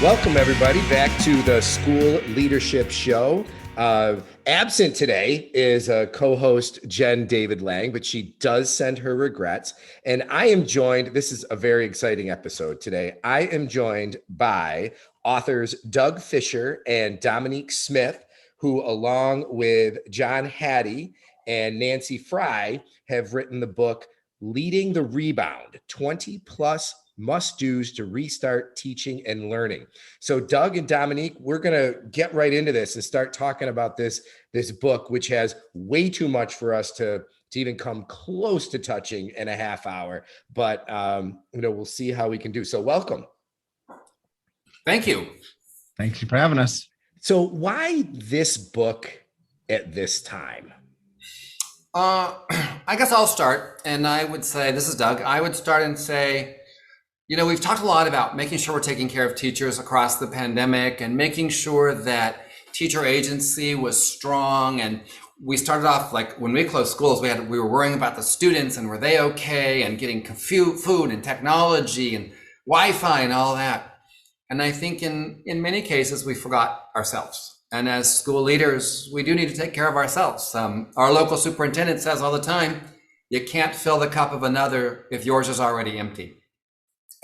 Welcome, everybody, back to the School Leadership Show. Absent today is co-host Jen David Lang, but she does send her regrets. And I am joined, this is a very exciting episode today. I am joined by authors Doug Fisher and Dominique Smith, who, along with John Hattie and Nancy Fry, have written the book Leading the Rebound, 20 plus must-dos to restart teaching and learning. So Doug and Dominique, we're going to get right into this and start talking about this book, which has way too much for us to even come close to touching in a half hour. But, we'll see how we can do. So welcome. Thank you. Thank you for having us. So why this book at this time? I guess I'll start, and I would say, this is Doug, I would start and say, we've talked a lot about making sure we're taking care of teachers across the pandemic and making sure that teacher agency was strong. And we started off, like, when we closed schools, we were worrying about the students and were they okay, and getting food and technology and Wi-Fi and all that. And I think in many cases we forgot ourselves. And as school leaders, we do need to take care of ourselves. Our local superintendent says all the time, you can't fill the cup of another if yours is already empty.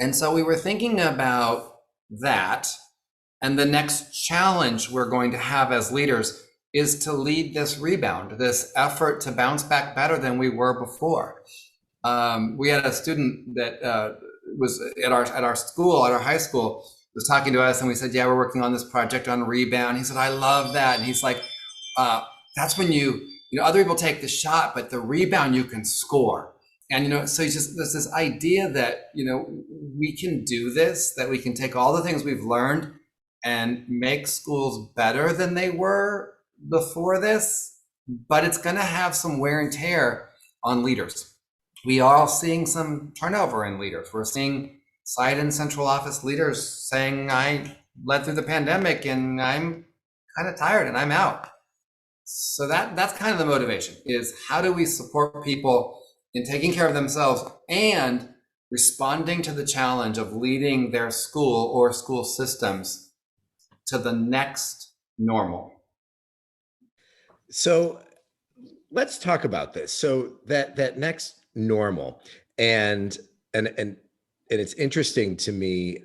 And so we were thinking about that. And the next challenge we're going to have as leaders is to lead this rebound, this effort to bounce back better than we were before. We had a student that was at our school, at our high school, was talking to us, and we said, yeah, we're working on this project on Rebound. He said, I love that. And he's like, that's when other people take the shot, but the rebound you can score. And, so there's this idea that, we can do this, that we can take all the things we've learned and make schools better than they were before this, but it's going to have some wear and tear on leaders. We are all seeing some turnover in leaders. We're seeing side and central office leaders saying, I led through the pandemic and I'm kind of tired and I'm out. So that's kind of the motivation, is how do we support people in taking care of themselves and responding to the challenge of leading their school or school systems to the next normal. So let's talk about this. So that next normal, and it's interesting to me,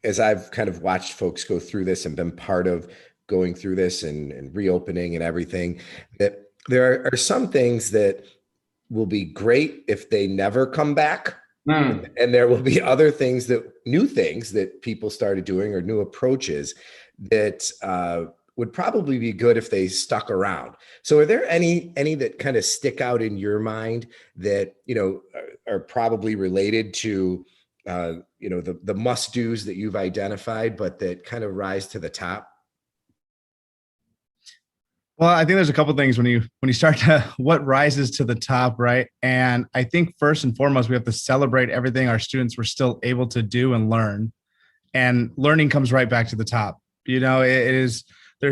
as I've kind of watched folks go through this and been part of going through this and reopening and everything, that there are some things that will be great if they never come back. And there will be other things, new things that people started doing, or new approaches that would probably be good if they stuck around. So are there any that kind of stick out in your mind that, are probably related to, the must-dos that you've identified, but that kind of rise to the top? Well, I think there's a couple of things when you start to what rises to the top, right? And I think first and foremost, we have to celebrate everything our students were still able to do and learn. And learning comes right back to the top. There's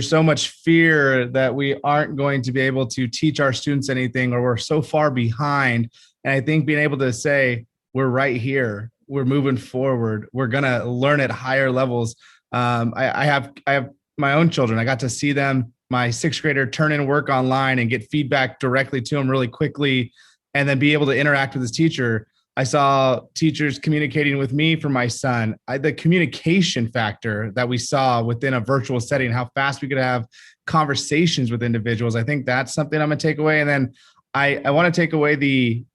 so much fear that we aren't going to be able to teach our students anything, or we're so far behind. And I think being able to say, we're right here, we're moving forward, we're going to learn at higher levels. I have my own children. I got to see them, my sixth grader, turn in work online and get feedback directly to him really quickly, and then be able to interact with his teacher. I saw teachers communicating with me for my son. The communication factor that we saw within a virtual setting, how fast we could have conversations with individuals. I think that's something I'm going to take away. And then I want to take away the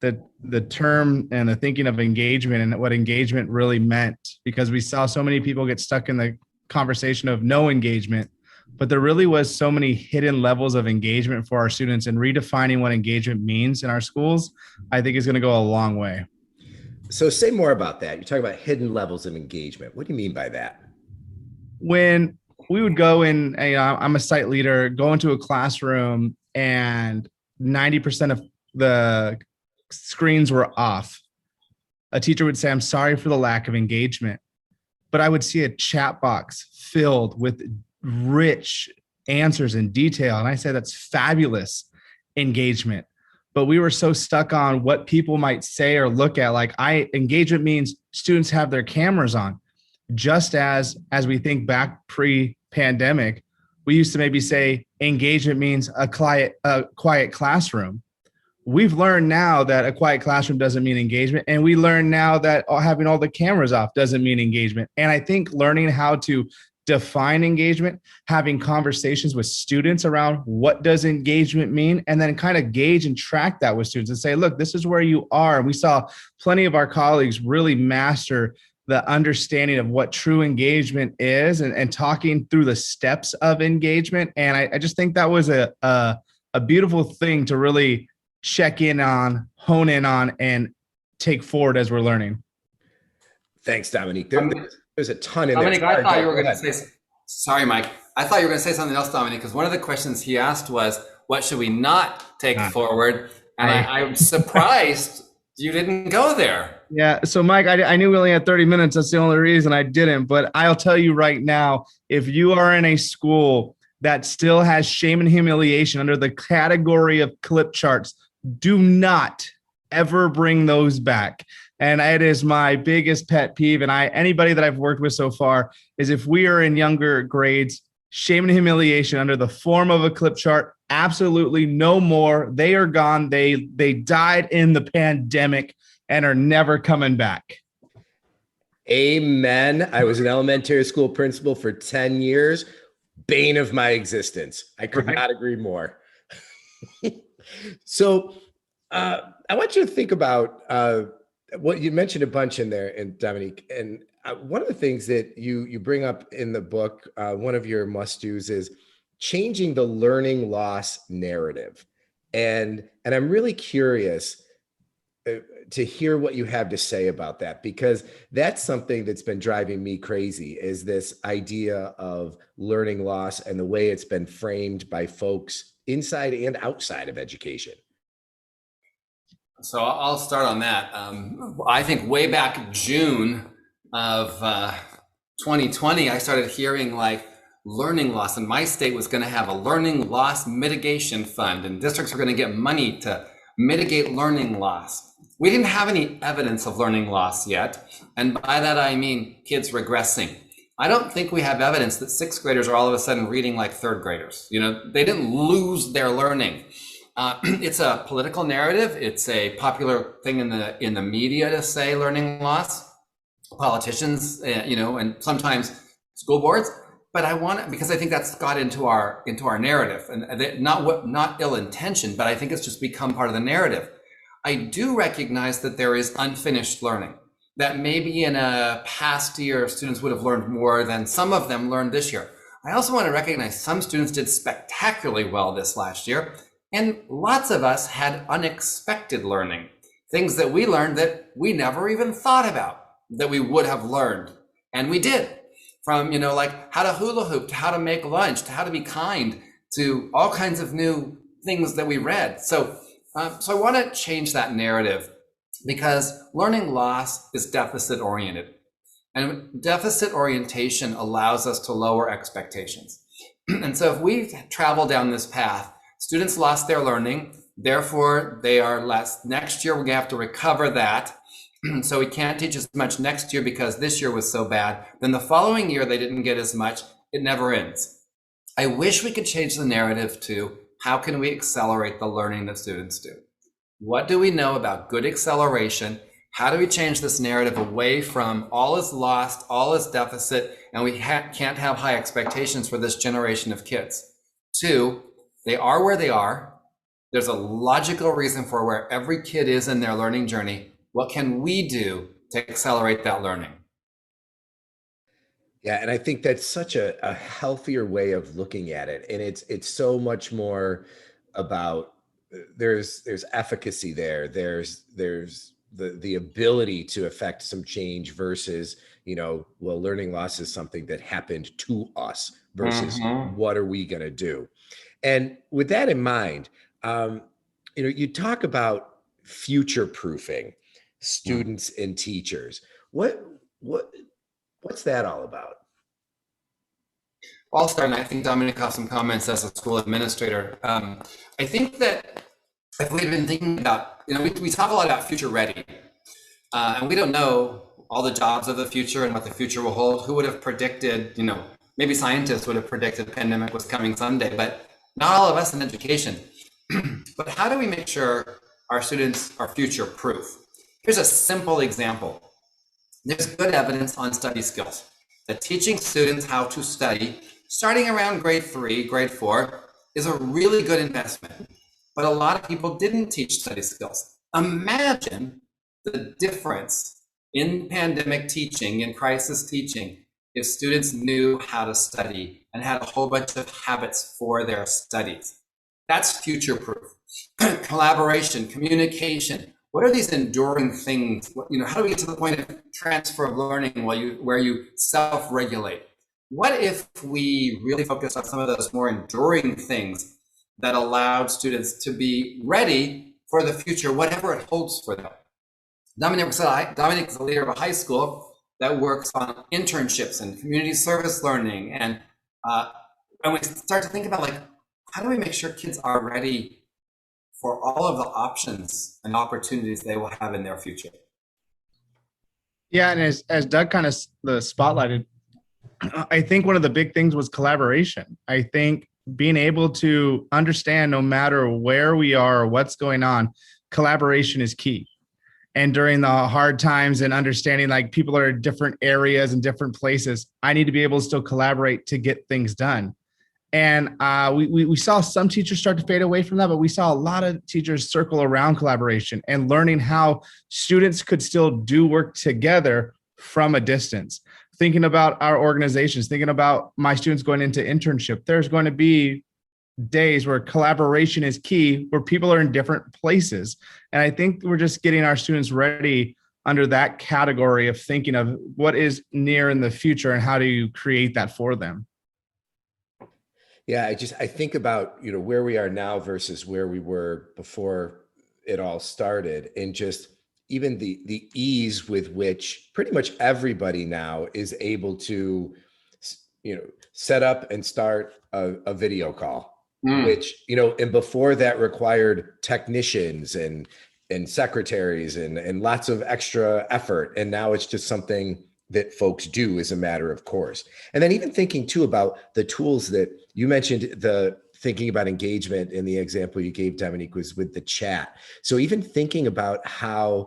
term and the thinking of engagement and what engagement really meant, because we saw so many people get stuck in the conversation of no engagement, but there really was so many hidden levels of engagement for our students, and redefining what engagement means in our schools, I think is going to go a long way. So say more about that. You're talking about hidden levels of engagement. What do you mean by that? When we would go in, I'm a site leader, go into a classroom and 90% of the screens were off. A teacher would say, I'm sorry for the lack of engagement. But I would see a chat box filled with rich answers and detail. And I said, that's fabulous engagement. But we were so stuck on what people might say or look at. Engagement means students have their cameras on. just as we think back pre-pandemic, we used to maybe say engagement means a quiet classroom. We've learned now that a quiet classroom doesn't mean engagement. And we learn now that having all the cameras off doesn't mean engagement. And I think learning how to define engagement, having conversations with students around what does engagement mean, and then kind of gauge and track that with students and say, look, this is where you are. And we saw plenty of our colleagues really master the understanding of what true engagement is, and talking through the steps of engagement. And I just think that was a beautiful thing to really check in on, hone in on, and take forward as we're learning. Thanks, Dominique. There's a ton in Dominique, there. I thought you were going to say, sorry, Mike. I thought you were going to say something else, Dominique, because one of the questions he asked was, what should we not take forward? And I'm surprised you didn't go there. Yeah. So, Mike, I knew we only had 30 minutes. That's the only reason I didn't. But I'll tell you right now, if you are in a school that still has shame and humiliation under the category of clip charts, do not ever bring those back. And it is my biggest pet peeve. And anybody that I've worked with so far is, if we are in younger grades, shame and humiliation under the form of a clip chart, absolutely no more. They are gone. They died in the pandemic and are never coming back. Amen. I was an elementary school principal for 10 years. Bane of my existence. I could not agree more. So I want you to think about what you mentioned a bunch in there, and Dominique, and one of the things that you bring up in the book, one of your must-dos is changing the learning loss narrative. And I'm really curious to hear what you have to say about that, because that's something that's been driving me crazy, is this idea of learning loss and the way it's been framed by folks inside and outside of education. So I'll start on that. I think way back June of 2020, I started hearing like learning loss, and my state was going to have a learning loss mitigation fund, and districts were going to get money to mitigate learning loss. We didn't have any evidence of learning loss yet. And by that, I mean kids regressing. I don't think we have evidence that sixth graders are all of a sudden reading like third graders. You know, they didn't lose their learning. It's a political narrative. It's a popular thing in the media to say learning loss. Politicians, and sometimes school boards. But because I think that's got into our narrative, and not ill-intentioned, but I think it's just become part of the narrative. I do recognize that there is unfinished learning, that maybe in a past year, students would have learned more than some of them learned this year. I also want to recognize some students did spectacularly well this last year, and lots of us had unexpected learning, things that we learned that we never even thought about that we would have learned, and we did. From, like how to hula hoop, to how to make lunch, to how to be kind, to all kinds of new things that we read. So I want to change that narrative, because learning loss is deficit oriented, and deficit orientation allows us to lower expectations. And so if we travel down this path, students lost their learning, therefore they are less. Next year, we're going to have to recover that. So we can't teach as much next year because this year was so bad. Then the following year, they didn't get as much. It never ends. I wish we could change the narrative to, how can we accelerate the learning that students do? What do we know about good acceleration? How do we change this narrative away from all is lost, all is deficit, and we can't have high expectations for this generation of kids? Two, they are where they are. There's a logical reason for where every kid is in their learning journey. What can we do to accelerate that learning? Yeah, and I think that's such a healthier way of looking at it. And it's so much more about, there's efficacy there. There's the ability to affect some change versus, learning loss is something that happened to us versus what are we going to do? And with that in mind, you talk about future proofing students and teachers. What's that all about? I'll start, and I think Dominic has some comments as a school administrator. I think that if we've been thinking about, we talk a lot about future ready, and we don't know all the jobs of the future and what the future will hold. Who would have predicted, maybe scientists would have predicted the pandemic was coming someday, but not all of us in education. But how do we make sure our students are future proof? Here's a simple example. There's good evidence on study skills that teaching students how to study starting around grade 3, grade 4 is a really good investment. But a lot of people didn't teach study skills. Imagine the difference in pandemic teaching, in crisis teaching, if students knew how to study and had a whole bunch of habits for their studies. That's future proof. Collaboration, communication. What are these enduring things? How do we get to the point of transfer of learning where you self-regulate? What if we really focus on some of those more enduring things that allowed students to be ready for the future, whatever it holds for them? Dominic is the leader of a high school that works on internships and community service learning. And we start to think about how do we make sure kids are ready for all of the options and opportunities they will have in their future? Yeah, and as Doug kind of spotlighted, I think one of the big things was collaboration. I think being able to understand no matter where we are or what's going on, collaboration is key. And during the hard times and understanding people are in different areas and different places, I need to be able to still collaborate to get things done. And we saw some teachers start to fade away from that, but we saw a lot of teachers circle around collaboration and learning how students could still do work together from a distance. Thinking about our organizations, thinking about my students going into internship, there's going to be days where collaboration is key, where people are in different places. And I think we're just getting our students ready under that category of thinking of what is near in the future and how do you create that for them. Yeah, I think about, where we are now versus where we were before it all started, and just even the ease with which pretty much everybody now is able to, set up and start a video call, which, and before that required technicians and secretaries and lots of extra effort. And now it's just something that folks do as a matter of course. And then even thinking too about the tools that you mentioned, the thinking about engagement in the example you gave, Dominique, was with the chat. So even thinking about how,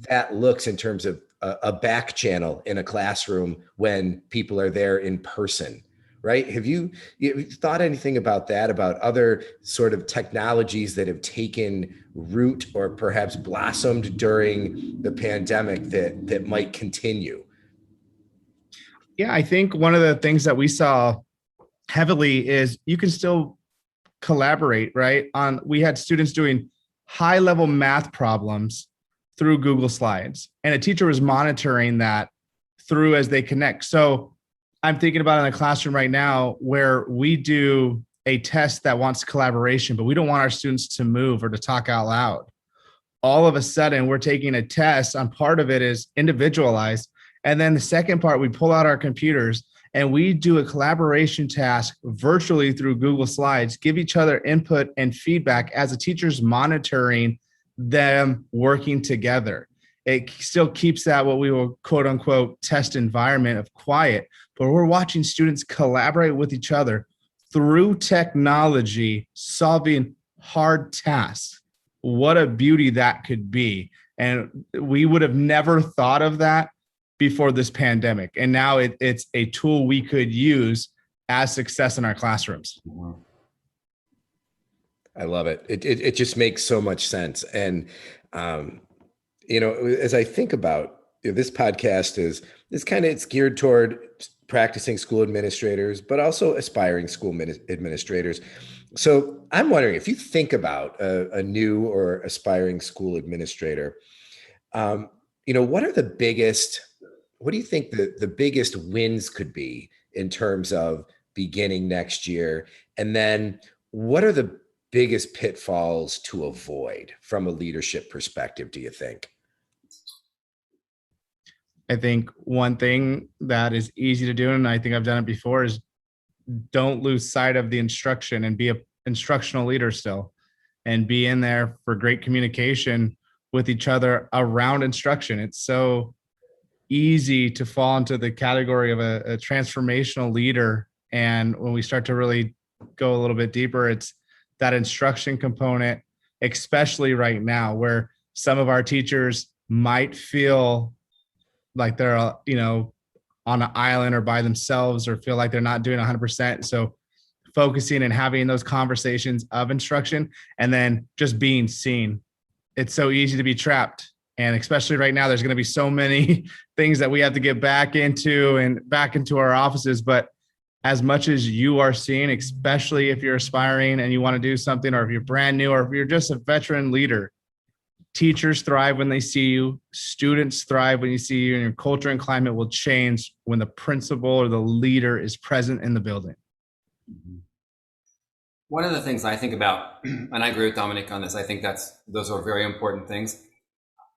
that looks in terms of a back channel in a classroom when people are there in person, right? Have you thought anything about that, about other sort of technologies that have taken root or perhaps blossomed during the pandemic that might continue? Yeah, I think one of the things that we saw heavily is you can still collaborate, right? We had students doing high level math problems through Google Slides, and a teacher was monitoring that through as they connect. So I'm thinking about in a classroom right now where we do a test that wants collaboration, but we don't want our students to move or to talk out loud. All of a sudden, we're taking a test, and part of it is individualized. And then the second part, we pull out our computers and we do a collaboration task virtually through Google Slides, give each other input and feedback as a teacher's monitoring them working together. It still keeps that what we will quote unquote test environment of quiet, but we're watching students collaborate with each other through technology, solving hard tasks. What a beauty that could be. And we would have never thought of that before this pandemic. And now it's a tool we could use as success in our classrooms. I love it. It just makes so much sense. And, as I think about this podcast it's geared toward practicing school administrators, but also aspiring school administrators. So I'm wondering if you think about a new or aspiring school administrator, what do you think the biggest wins could be in terms of beginning next year? And then what are the biggest pitfalls to avoid from a leadership perspective, do you think? I think one thing that is easy to do, and I think I've done it before, is don't lose sight of the instruction and be an instructional leader still, and be in there for great communication with each other around instruction. It's so easy to fall into the category of a transformational leader. And when we start to really go a little bit deeper, it's that instruction component, especially right now, where some of our teachers might feel like they're, on an island or by themselves, or feel like they're not doing 100%. So focusing and having those conversations of instruction and then just being seen. It's so easy to be trapped. And especially right now, there's going to be so many things that we have to get back into and back into our offices. But as much as you are seeing, especially if you're aspiring and you want to do something, or if you're brand new, or if you're just a veteran leader, teachers thrive when they see you. Students thrive when you see you, and your culture and climate will change when the principal or the leader is present in the building. One of the things I think about, and I agree with Dominic on this, I think those are very important things.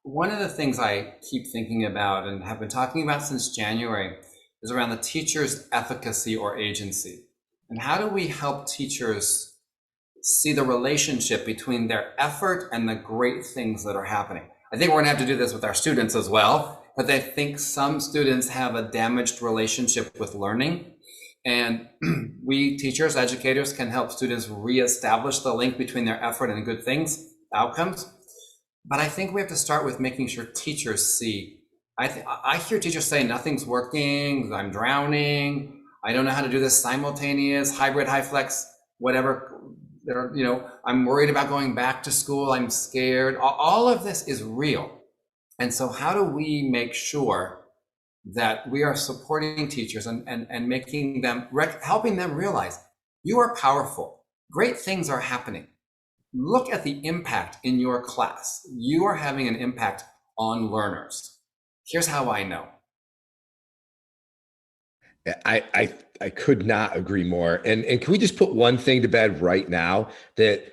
One of the things I keep thinking about and have been talking about since January is around the teacher's efficacy or agency. And how do we help teachers see the relationship between their effort and the great things that are happening? I think we're gonna have to do this with our students as well, but I think some students have a damaged relationship with learning. And we teachers, educators, can help students reestablish the link between their effort and good things, outcomes. But I think we have to start with making sure teachers see. I hear teachers say nothing's working, I'm drowning, I don't know how to do this simultaneous, hybrid, high flex, whatever. I'm worried about going back to school, I'm scared. All of this is real. And so how do we make sure that we are supporting teachers and making them, helping them realize you are powerful, great things are happening. Look at the impact in your class. You are having an impact on learners. Here's how I know. I could not agree more. And can we just put one thing to bed right now, that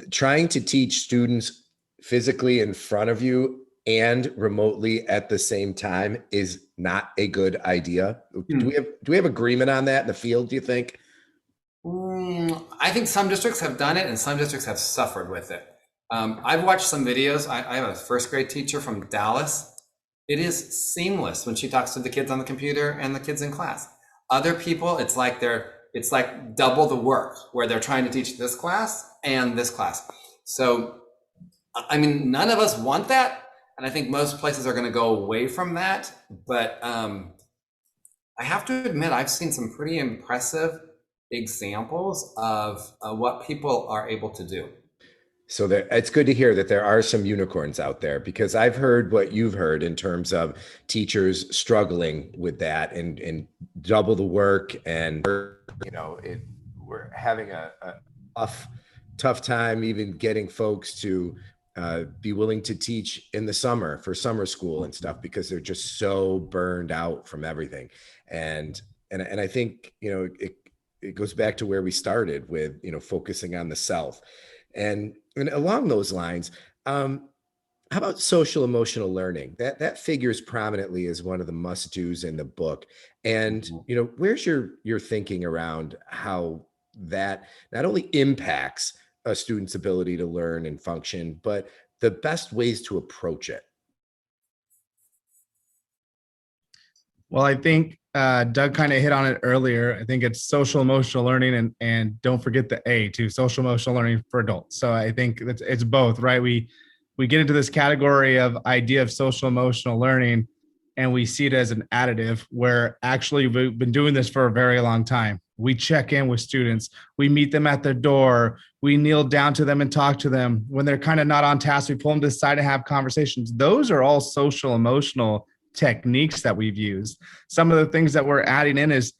trying to teach students physically in front of you and remotely at the same time is not a good idea? Do we have agreement on that in the field, do you think? I think some districts have done it and some districts have suffered with it. I've watched some videos. I have a first grade teacher from Dallas. It is seamless when she talks to the kids on the computer and the kids in class. Other people, it's like double the work, where they're trying to teach this class and this class. So, I mean, none of us want that. And I think most places are going to go away from that. But I have to admit, I've seen some pretty impressive examples of what people are able to do. So it's good to hear that there are some unicorns out there, because I've heard what you've heard in terms of teachers struggling with that and double the work, and we're having a tough time even getting folks to be willing to teach in the summer for summer school and stuff, because they're just so burned out from everything. And I think it goes back to where we started with focusing on the self. And along those lines, how about social emotional learning? That figures prominently as one of the must-dos in the book. And where's your thinking around how that not only impacts a student's ability to learn and function, but the best ways to approach it? Well, I think Doug kind of hit on it earlier. I think it's social emotional learning, and don't forget the A too, social emotional learning for adults. So I think it's both, right? We get into this category of idea of social emotional learning, and we see it as an additive, where actually we've been doing this for a very long time. We check in with students, we meet them at their door, we kneel down to them and talk to them. When they're kind of not on task, we pull them to the side and have conversations. Those are all social emotional techniques that we've used. Some of the things that we're adding in is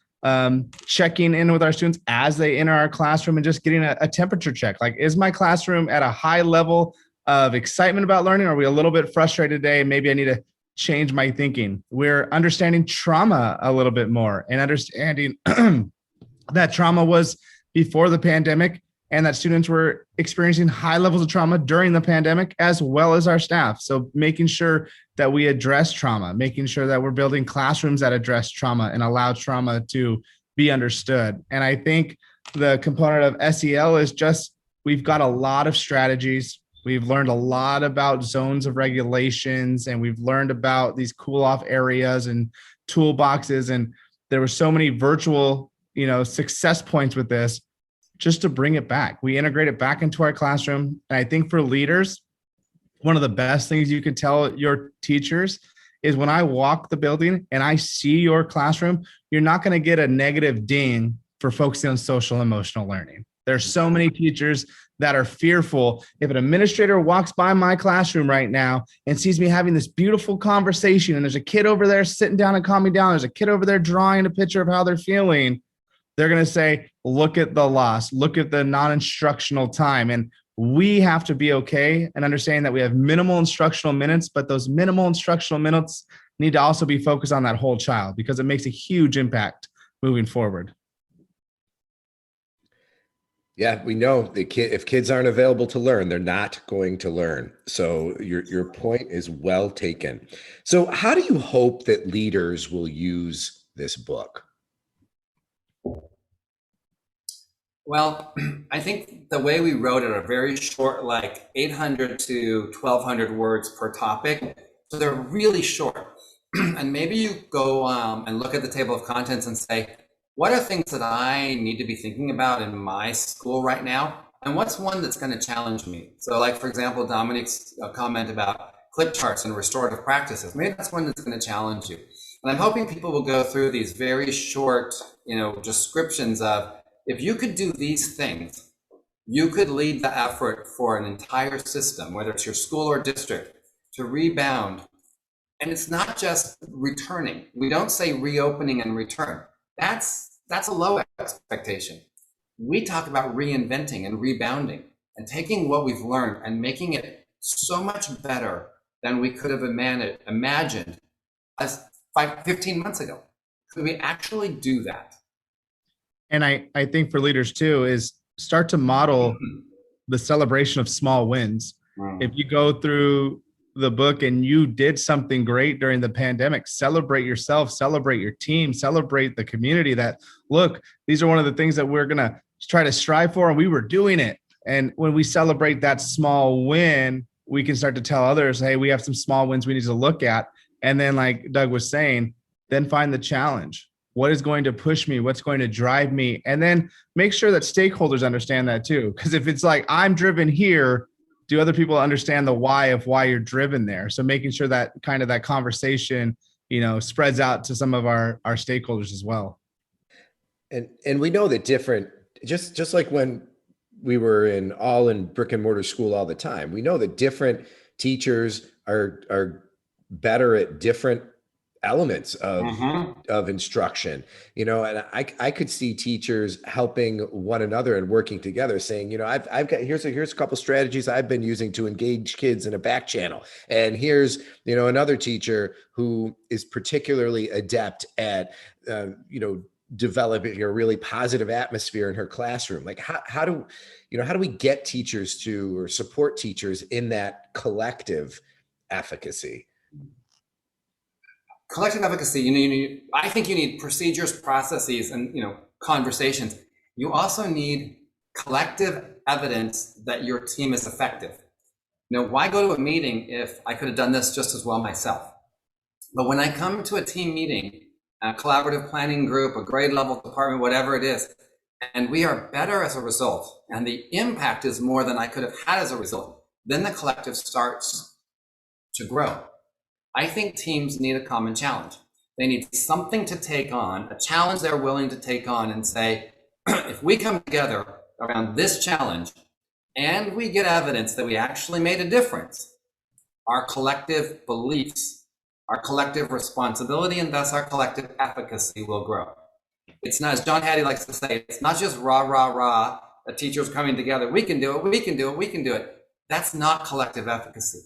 checking in with our students as they enter our classroom and just getting a temperature check. Like, is my classroom at a high level of excitement about learning? Are we a little bit frustrated today? Maybe I need to change my thinking. We're understanding trauma a little bit more and understanding that trauma was before the pandemic, and that students were experiencing high levels of trauma during the pandemic, as well as our staff. So making sure that we address trauma, making sure that we're building classrooms that address trauma and allow trauma to be understood. And I think the component of SEL is just, we've got a lot of strategies. We've learned a lot about zones of regulations, and we've learned about these cool off areas and toolboxes. And there were so many virtual, success points with this, just to bring it back. We integrate it back into our classroom. And I think for leaders, one of the best things you can tell your teachers is when I walk the building and I see your classroom, you're not going to get a negative ding for focusing on social emotional learning. There's so many teachers that are fearful. If an administrator walks by my classroom right now and sees me having this beautiful conversation, and there's a kid over there sitting down and calming down, there's a kid over there drawing a picture of how they're feeling, they're going to say, look at the loss, look at the non-instructional time. And we have to be okay and understand that we have minimal instructional minutes, but those minimal instructional minutes need to also be focused on that whole child, because it makes a huge impact moving forward. Yeah, we know if kids aren't available to learn, they're not going to learn. So your point is well taken. So how do you hope that leaders will use this book? Well, I think the way we wrote it are very short, like 800 to 1200 words per topic. So they're really short. And maybe you go and look at the table of contents and say, what are things that I need to be thinking about in my school right now? And what's one that's going to challenge me? So like, for example, Dominique's comment about clip charts and restorative practices. Maybe that's one that's going to challenge you. And I'm hoping people will go through these very short, descriptions of, if you could do these things, you could lead the effort for an entire system, whether it's your school or district, to rebound. And it's not just returning. We don't say reopening and return. That's a low expectation. We talk about reinventing and rebounding and taking what we've learned and making it so much better than we could have imagined as 15 months ago. Could we actually do that? And I think for leaders too, is start to model the celebration of small wins. If you go through the book and you did something great during the pandemic, celebrate yourself, celebrate your team, celebrate the community that, look, these are one of the things that we're going to try to strive for, and we were doing it. And when we celebrate that small win, we can start to tell others, hey, we have some small wins we need to look at. And then, like Doug was saying, then find the challenge. What is going to push me? What's going to drive me? And then make sure that stakeholders understand that too. Because if it's like, I'm driven here, do other people understand the why of why you're driven there? So making sure that kind of that conversation, spreads out to some of our stakeholders as well. And we know that just like when we were in brick and mortar school all the time, we know that different teachers are better at different elements of instruction, and I could see teachers helping one another and working together, saying, I've got, here's a couple strategies I've been using to engage kids in a back channel. And here's, another teacher who is particularly adept at, developing a really positive atmosphere in her classroom. Like how do we get teachers to, or support teachers in that collective efficacy? Collective efficacy, I think you need procedures, processes, and conversations. You also need collective evidence that your team is effective. Why go to a meeting if I could have done this just as well myself? But when I come to a team meeting, a collaborative planning group, a grade level department, whatever it is, and we are better as a result, and the impact is more than I could have had as a result, then the collective starts to grow. I think teams need a common challenge. They need something to take on, a challenge they're willing to take on and say, if we come together around this challenge and we get evidence that we actually made a difference, our collective beliefs, our collective responsibility, and thus our collective efficacy will grow. It's not, as John Hattie likes to say, it's not just rah, rah, rah, the teachers coming together, we can do it, we can do it, we can do it. That's not collective efficacy.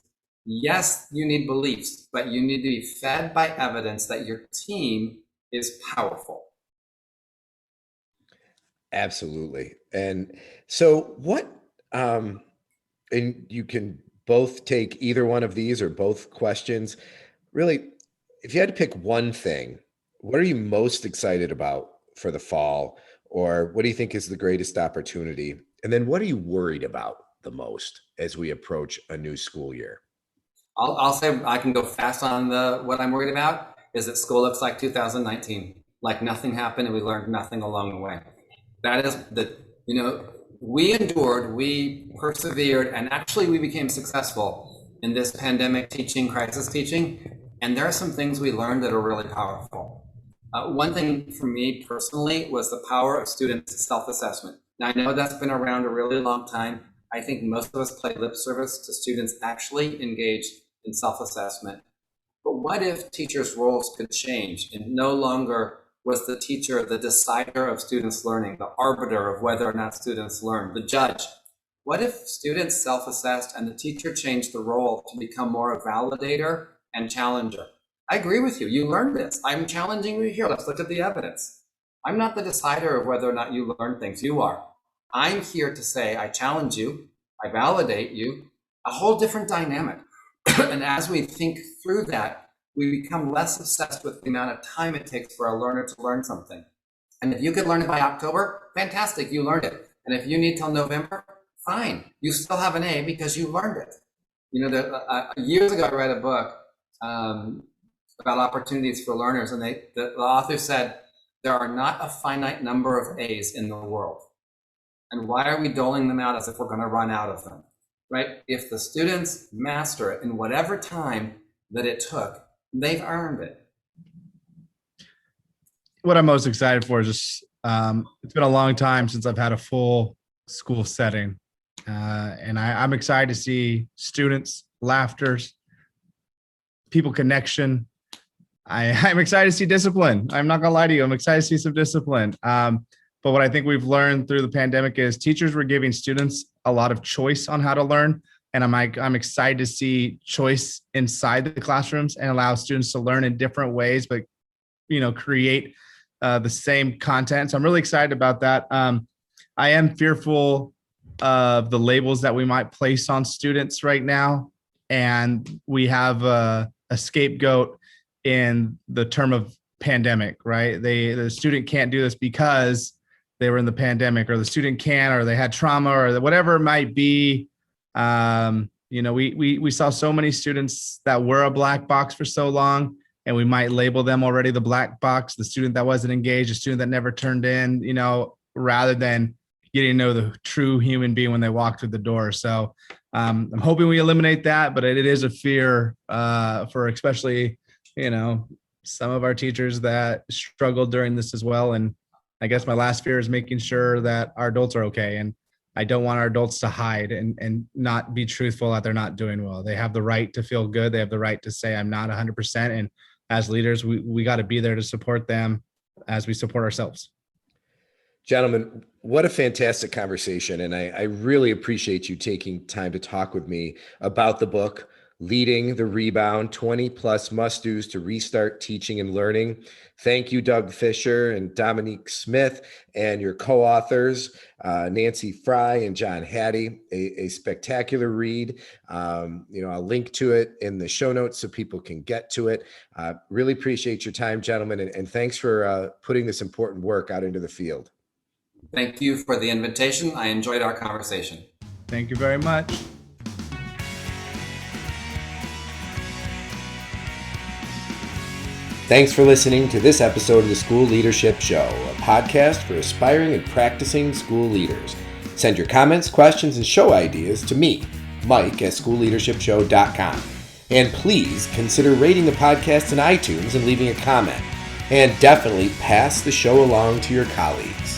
Yes, you need beliefs, but you need to be fed by evidence that your team is powerful. Absolutely. And so and you can both take either one of these or both questions. Really, if you had to pick one thing, what are you most excited about for the fall? Or what do you think is the greatest opportunity? And then what are you worried about the most as we approach a new school year? I'll say I can go fast on what I'm worried about is that school looks like 2019, like nothing happened and we learned nothing along the way. That is we endured, we persevered, and actually we became successful in this pandemic teaching, crisis teaching. And there are some things we learned that are really powerful. One thing for me personally was the power of students' self-assessment. Now, I know that's been around a really long time. I think most of us play lip service to students actually engaged in self-assessment. But what if teachers' roles could change and no longer was the teacher the decider of students' learning, the arbiter of whether or not students learn, the judge? What if students self-assessed and the teacher changed the role to become more a validator and challenger? I agree with you. You learned this. I'm challenging you here. Let's look at the evidence. I'm not the decider of whether or not you learn things. You are. I'm here to say I challenge you. I validate you. A whole different dynamic. And as we think through that, we become less obsessed with the amount of time it takes for a learner to learn something. And if you could learn it by October, fantastic, you learned it. And if you need till November, fine. You still have an A because you learned it. Years ago, I read a book about opportunities for learners, and the author said, there are not a finite number of A's in the world. And why are we doling them out as if we're going to run out of them, right? If the students master it in whatever time that it took, they've earned it. What I'm most excited for is just, it's been a long time since I've had a full school setting. And I'm excited to see students, laughters, people connection. I'm excited to see discipline. I'm not gonna lie to you. I'm excited to see some discipline. But what I think we've learned through the pandemic is teachers were giving students a lot of choice on how to learn. And I'm excited to see choice inside the classrooms and allow students to learn in different ways, but create the same content. So I'm really excited about that. I am fearful of the labels that we might place on students right now. And we have a scapegoat in the term of pandemic, right? The student can't do this because they were in the pandemic, or the student can, or they had trauma, or whatever it might be. We saw so many students that were a black box for so long, and we might label them already the black box, the student that wasn't engaged, the student that never turned in, rather than getting to know the true human being when they walk through the door. So I'm hoping we eliminate that, but it is a fear for especially, some of our teachers that struggled during this as well. And I guess my last fear is making sure that our adults are okay. And I don't want our adults to hide and not be truthful that they're not doing well. They have the right to feel good. They have the right to say, I'm not 100%. And as leaders, we got to be there to support them as we support ourselves. Gentlemen, what a fantastic conversation. And I really appreciate you taking time to talk with me about the book, Leading the Rebound, 20 plus must-dos to restart teaching and learning. Thank you, Doug Fisher and Dominique Smith, and your co-authors, Nancy Fry and John Hattie, a spectacular read. I'll link to it in the show notes so people can get to it. Really appreciate your time, gentlemen, and thanks for putting this important work out into the field. Thank you for the invitation. I enjoyed our conversation. Thank you very much. Thanks for listening to this episode of the School Leadership Show, a podcast for aspiring and practicing school leaders. Send your comments, questions, and show ideas to me, Mike, at schoolleadershipshow.com. And please consider rating the podcast in iTunes and leaving a comment. And definitely pass the show along to your colleagues.